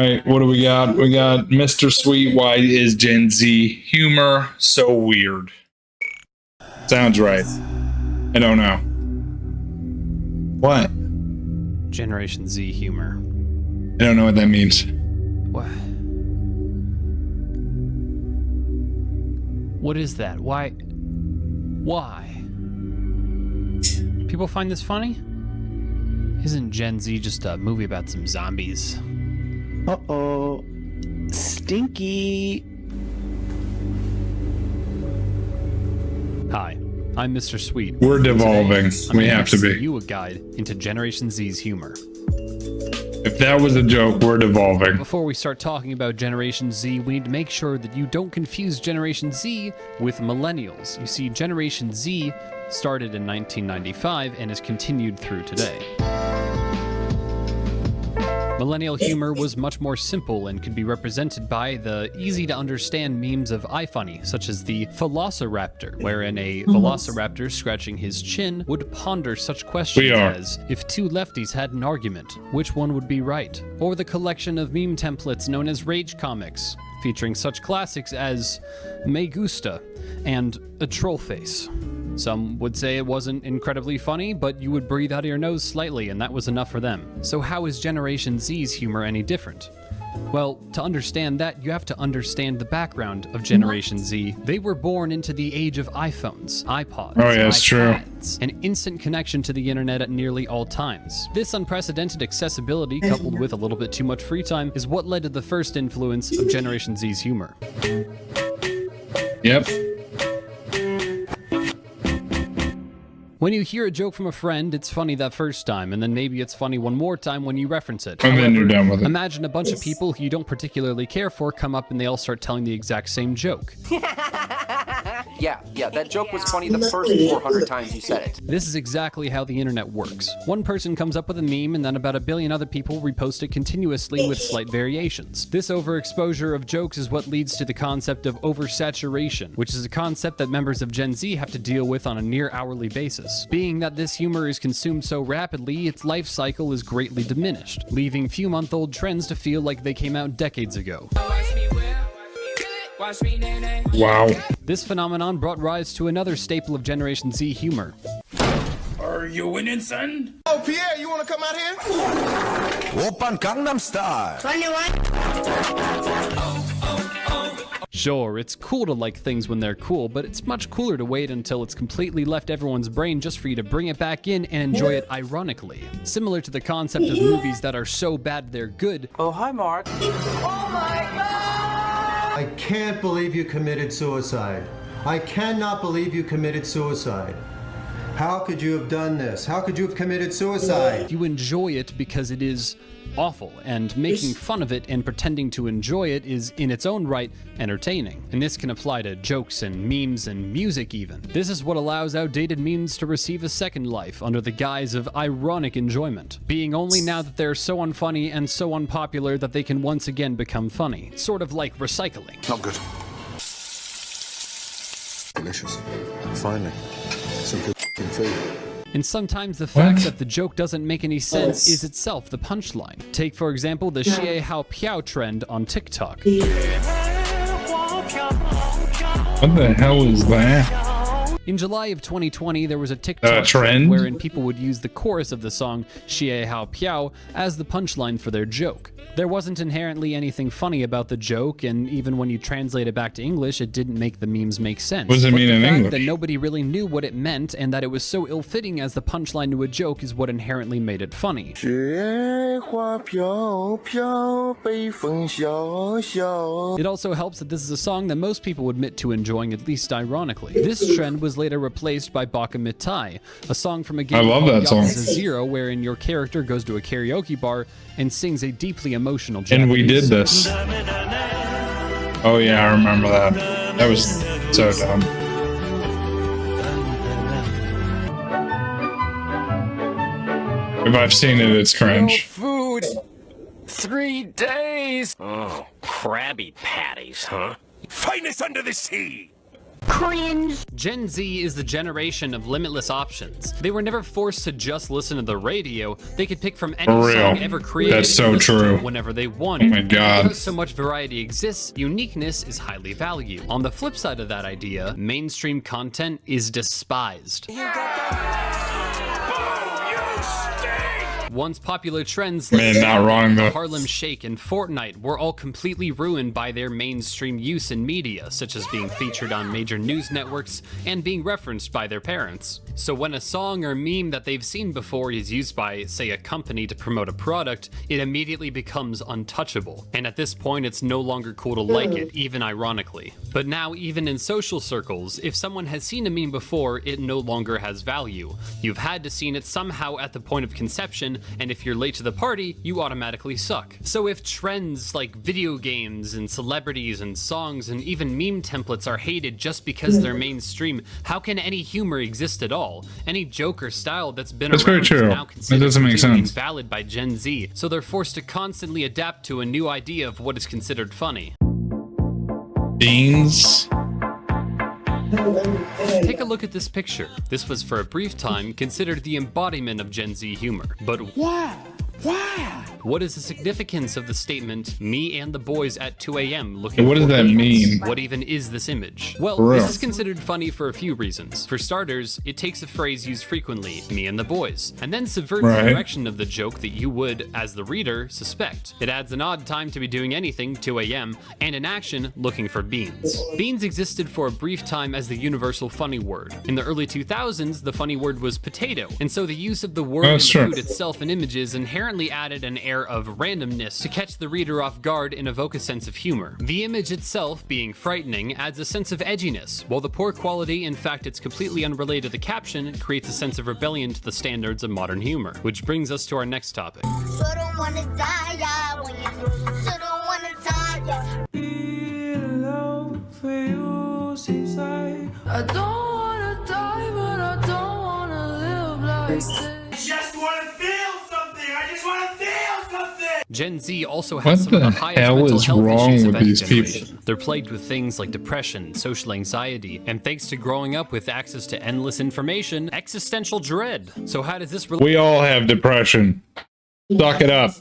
right, what do we got? We got Mr. Sweet. Why is Gen Z humor so weird? Sounds right. I don't know. What? Generation Z humor. I don't know what that means. What? What is that? Why? People find this funny? Isn't Gen Z just a movie about some zombies? Uh-oh. Stinky. Hi, I'm Mr. Sweet. We're devolving. I'm We here have to give be. you a guide into Generation Z's humor. If that was a joke, we're devolving. Before we start talking about Generation Z, we need to make sure that you don't confuse Generation Z with millennials. You see, Generation Z started in 1995 and has continued through today. Millennial humor was much more simple and could be represented by the easy-to-understand memes of iFunny, such as the Velociraptor, wherein a Velociraptor scratching his chin would ponder such questions as, if two lefties had an argument, which one would be right? Or the collection of meme templates known as Rage Comics, featuring such classics as Me Gusta and a troll face. Some would say it wasn't incredibly funny, but you would breathe out of your nose slightly, and that was enough for them. So how is Generation Z's humor any different? Well, to understand that, you have to understand the background of Generation Z. They were born into the age of iPhones, iPods, Oh, yeah, it's true. an instant connection to the internet at nearly all times. This unprecedented accessibility, coupled with a little bit too much free time, is what led to the first influence of Generation Z's humor. Yep. When you hear a joke from a friend, it's funny that first time, and then maybe it's funny one more time when you reference it. And then you're done with it. Imagine a bunch of people who you don't particularly care for come up and they all start telling the exact same joke. Yeah, that joke was funny the first 400 times you said it. This is exactly how the internet works. One person comes up with a meme and then about a billion other people repost it continuously with slight variations. This overexposure of jokes is what leads to the concept of oversaturation, which is a concept that members of Gen Z have to deal with on a near hourly basis. Being that this humor is consumed so rapidly, its life cycle is greatly diminished, leaving few-month-old trends to feel like they came out decades ago. Wow. This phenomenon brought rise to another staple of Generation Z humor. Are you winning, son? Oh, Pierre, you want to come out here? Oppan Gangnam Style. Sure, it's cool to like things when they're cool, but it's much cooler to wait until it's completely left everyone's brain just for you to bring it back in and enjoy it ironically. Similar to the concept of movies that are so bad they're good. Oh, hi, Mark. I can't believe you committed suicide. I cannot believe you committed suicide. How could you have done this? How could you have committed suicide? You enjoy it because it is awful, and making fun of it and pretending to enjoy it is, in its own right, entertaining. And this can apply to jokes and memes and music even. This is what allows outdated memes to receive a second life under the guise of ironic enjoyment, being only now that they're so unfunny and so unpopular that they can once again become funny. Sort of like recycling. Not good. Delicious. Finally, some good food. And sometimes the fact that the joke doesn't make any sense is itself the punchline. Take, for example, the Xie Hao Piao trend on TikTok. What the hell is that? In July of 2020, there was a TikTok trend wherein people would use the chorus of the song Xie Hao Piao as the punchline for their joke. There wasn't inherently anything funny about the joke, and even when you translate it back to English, it didn't make the memes make sense. What does it mean in English? English? That nobody really knew what it meant, and that it was so ill-fitting as the punchline to a joke is what inherently made it funny. It also helps that this is a song that most people would admit to enjoying, at least ironically. This trend was later replaced by Baka Mitai, a song from a game love called that song. Yakuza 0, wherein your character goes to a karaoke bar and sings a deeply emotional And we Japanese did song. this. Oh yeah, I remember that. That was so dumb. If I've seen it, it's cringe. Food. 3 days. Oh, Krabby Patties, huh? Finest under the sea. Cringe. Gen Z is the generation of limitless options. They were never forced to just listen to the radio. They could pick from any For real. song ever created That's so and listen to true. it whenever they wanted. Oh my God. Because so much variety exists, uniqueness is highly valued. On the flip side of that idea, mainstream content is despised. Once popular trends like Man, not wrong, though. Harlem Shake and Fortnite were all completely ruined by their mainstream use in media, such as being featured on major news networks and being referenced by their parents. So when a song or meme that they've seen before is used by, say, a company to promote a product, it immediately becomes untouchable. And at this point, it's no longer cool to like it, even ironically. But now, even in social circles, if someone has seen a meme before, it no longer has value. You've had to seen it somehow at the point of conception, and if you're late to the party, you automatically suck. So if trends like video games and celebrities and songs and even meme templates are hated just because they're mainstream, how can any humor exist at all? Any joke or style that's been That's around very is true. now That considered doesn't make completely sense. invalid by Gen Z, so they're forced to constantly adapt to a new idea of what is considered funny. Beans. Take a look at this picture. This was for a brief time considered the embodiment of Gen Z humor. But why? What is the significance of the statement, "Me and the boys at 2 a.m. looking What does for that beans"? mean? What even is this image? Well, For real. this is considered funny for a few reasons. For starters, it takes a phrase used frequently, "me and the boys," and then subverts Right. the direction of the joke that you would, as the reader, suspect. It adds an odd time to be doing anything, 2 a.m., and an action, looking for beans. Beans existed for a brief time as the universal funny word. In the early 2000s, the funny word was potato, and so the use of the word in the That's true. food itself in images inherently added an air of randomness to catch the reader off guard and evoke a sense of humor. The image itself, being frightening, adds a sense of edginess, while the poor quality, in fact it's completely unrelated to the caption, creates a sense of rebellion to the standards of modern humor. Which brings us to our next topic. Shouldn't wanna die, yeah, when you shouldn't wanna die, yeah. I don't wanna die, but I don't wanna live like this. Just want to feel something. I just want to feel something. Gen Z also What has some of the the highest hell mental is health wrong issues with of any these people? generation. They're plagued with things like depression, social anxiety, and thanks to growing up with access to endless information, existential dread. So how does this relate We all have depression. Suck it up.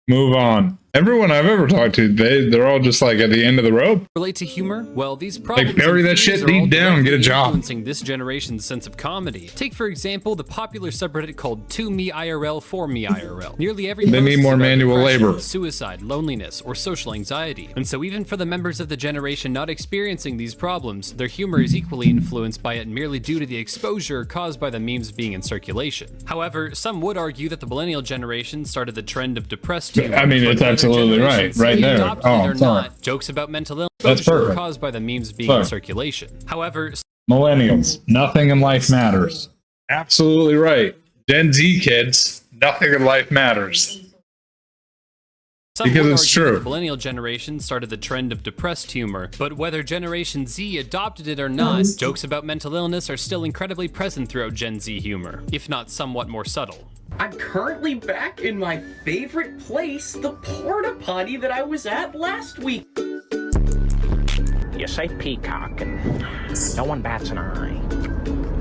Move on. Everyone I've ever talked to, they're all just like at the end of the rope. to humor? Well, these problems bury and that fears shit are deep all down and get a directly job. influencing this generation's sense of comedy. Take, for example, the popular subreddit called 2MeIRL, 4MeIRL. Nearly every They post need is more about manual depression, labor. suicide, loneliness, or social anxiety. And so even for the members of the generation not experiencing these problems, their humor is equally influenced by it merely due to the exposure caused by the memes being in circulation. However, some would argue that the millennial generation started the trend of depressed humor. I mean, but it's whether absolutely right. generations Right there. adopted Oh, it or sorry. not, jokes about mental illness That's perfect. caused by the memes being Sorry. in circulation. However, Millennials, nothing in life matters. Absolutely right. Gen Z kids, nothing in life matters. some Because would it's argue that true. the millennial generation started the trend of depressed humor, but whether Generation Z adopted it or not, jokes about mental illness are still incredibly present throughout Gen Z humor, if not somewhat more subtle. I'm currently back in my favorite place, the porta potty that I was at last week. You say peacock and no one bats an eye.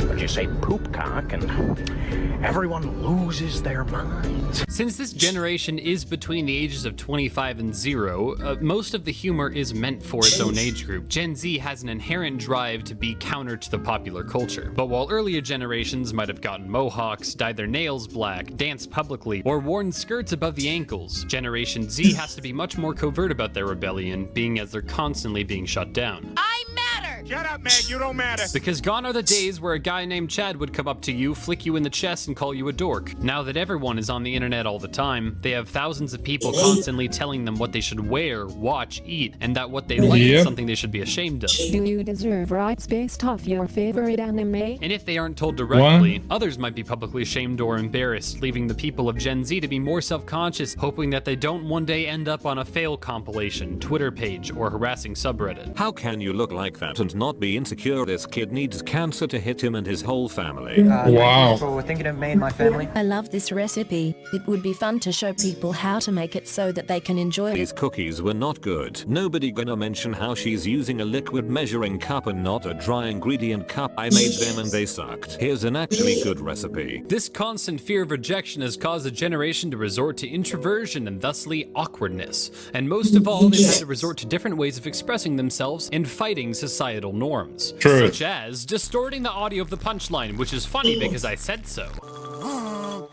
But you say poopcock and everyone loses their minds. Since this generation is between the ages of 25 and 0, most of the humor is meant for its own age group. Gen Z has an inherent drive to be counter to the popular culture. But while earlier generations might have gotten mohawks, dyed their nails black, danced publicly, or worn skirts above the ankles, Generation Z has to be much more covert about their rebellion, being as they're constantly being shut down. I matter. Shut up, man. You don't matter. Because gone are the days where a guy named Chad would come up to you, flick you in the chest, and call you a dork. Now that everyone is on the internet all the time, they have thousands of people constantly telling them what they should wear, watch, eat, and that what they like is Yep. something they should be ashamed of. Do you deserve rights based off your favorite anime? And if they aren't told directly, others might be publicly shamed or embarrassed, leaving the people of Gen Z to be more self-conscious, hoping that they don't one day end up on a fail compilation, Twitter page, or harassing subreddit. How can you look like that and and not be insecure. This kid needs cancer to hit him and his whole family. Wow. For thinking of me and my family. I love this recipe. It would be fun to show people how to make it so that they can enjoy it. These cookies were not good. Nobody gonna mention how she's using a liquid measuring cup and not a dry ingredient cup. I made them and they sucked. Here's an actually good recipe. This constant fear of rejection has caused a generation to resort to introversion and thusly awkwardness. And most of all, they've had to resort to different ways of expressing themselves and fighting societal norms. True. Such as distorting the audio of the punchline, which is funny because I said so. No,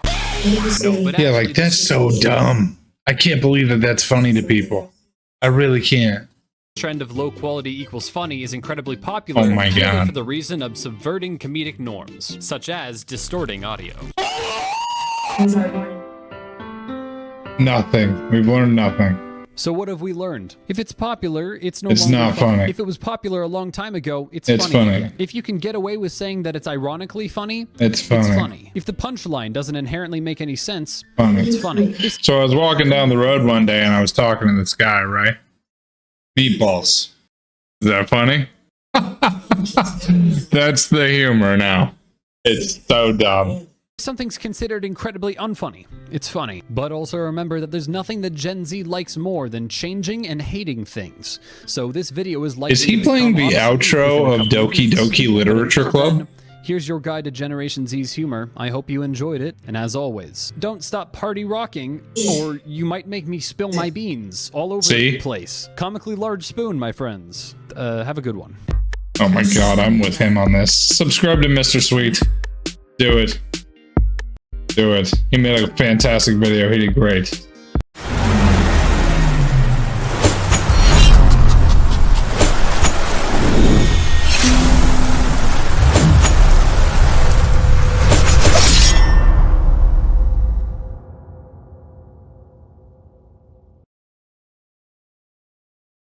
but Yeah, like that's so dumb. I can't believe that that's funny to people. I really can't. Trend of low quality equals funny is incredibly popular Oh my God. for the reason of subverting comedic norms, such as distorting audio. Nothing. We've learned nothing. So what have we learned? If it's popular, it's no It's longer not funny. If it was popular a long time ago, it's funny. If you can get away with saying that it's ironically funny, It's funny. it's funny. If the punchline doesn't inherently make any sense, Funny. it's funny. So I was walking down the road one day and I was talking to this guy, right? Meatballs. Is that funny? That's the humor now. It's so dumb. If something's considered incredibly unfunny, it's funny. But also remember that there's nothing that Gen Z likes more than changing and hating things. So this video is likely Is he to playing become the obsolete outro within a of couple Doki weeks. Doki Literature Until Club? then, here's your guide to Generation Z's humor. I hope you enjoyed it. And as always, don't stop party rocking, or you might make me spill my beans all over See? the place. Comically large spoon, my friends. Have a good one. Oh my God, I'm with him on this. Subscribe to Mr. Sweet. Do it. Do it. He made a fantastic video. He did great.